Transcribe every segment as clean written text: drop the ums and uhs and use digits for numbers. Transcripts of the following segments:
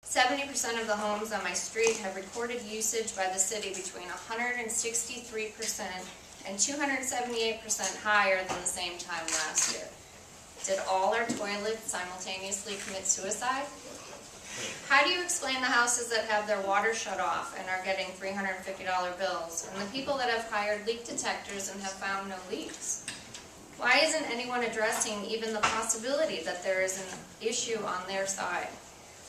70% of the homes on my street have recorded usage by the city between 163% and 278% higher than the same time last year. Did all our toilets simultaneously commit suicide? How do you explain the houses that have their water shut off and are getting $350 bills, and the people that have hired leak detectors and have found no leaks? Why isn't anyone addressing even the possibility that there is an issue on their side?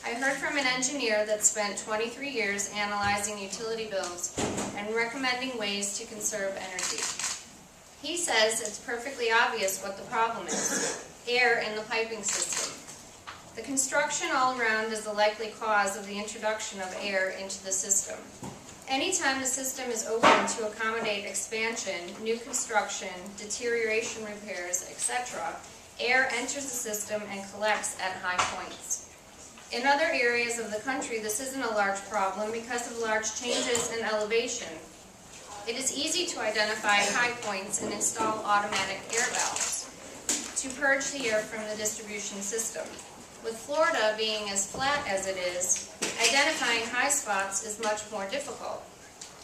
I heard from an engineer that spent 23 years analyzing utility bills and recommending ways to conserve energy. He says it's perfectly obvious what the problem is: air in the piping system. The construction all around is the likely cause of the introduction of air into the system. Anytime the system is open to accommodate expansion, new construction, deterioration repairs, etc., air enters the system and collects at high points. In other areas of the country, this isn't a large problem because of large changes in elevation. It is easy to identify high points and install automatic air valves to purge the air from the distribution system. With Florida being as flat as it is, identifying high spots is much more difficult.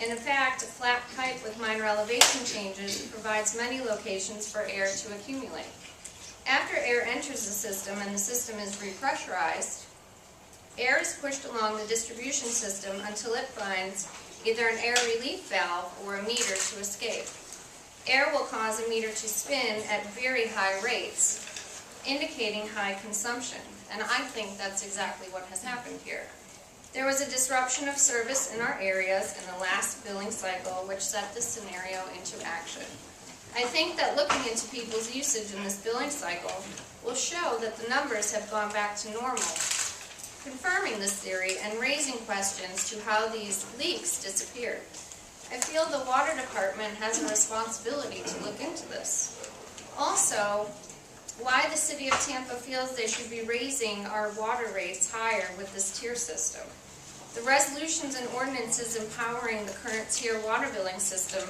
And in fact, a flat pipe with minor elevation changes provides many locations for air to accumulate. After air enters the system and the system is repressurized, air is pushed along the distribution system until it finds either an air relief valve or a meter to escape. Air will cause a meter to spin at very high rates, indicating high consumption. And I think that's exactly what has happened here. There was a disruption of service in our areas in the last billing cycle, which set this scenario into action. I think that looking into people's usage in this billing cycle will show that the numbers have gone back to normal, confirming this theory and raising questions to how these leaks disappeared. I feel the water department has a responsibility to look into this. Also, why the city of Tampa feels they should be raising our water rates higher with this tier system. The resolutions and ordinances empowering the current tier water billing system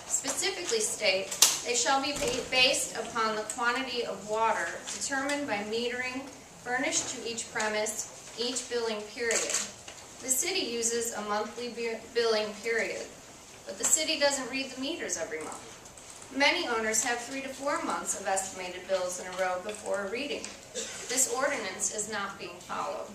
specifically state they shall be based upon the quantity of water determined by metering furnished to each premise, each billing period. The city uses a monthly billing period, but the city doesn't read the meters every month. Many owners have 3 to 4 months of estimated bills in a row before a reading. This ordinance is not being followed.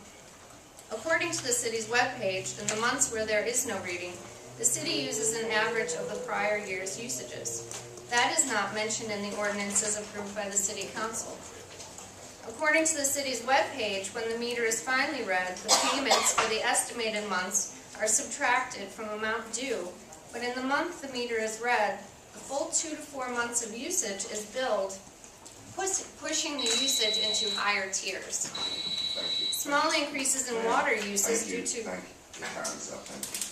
According to the city's webpage, in the months where there is no reading, the city uses an average of the prior year's usages. That is not mentioned in the ordinances approved by the City Council. According to the city's webpage, when the meter is finally read, the payments for the estimated months are subtracted from amount due, but in the month the meter is read, the full 2 to 4 months of usage is billed, pushing the usage into higher tiers. Small increases in water usage due to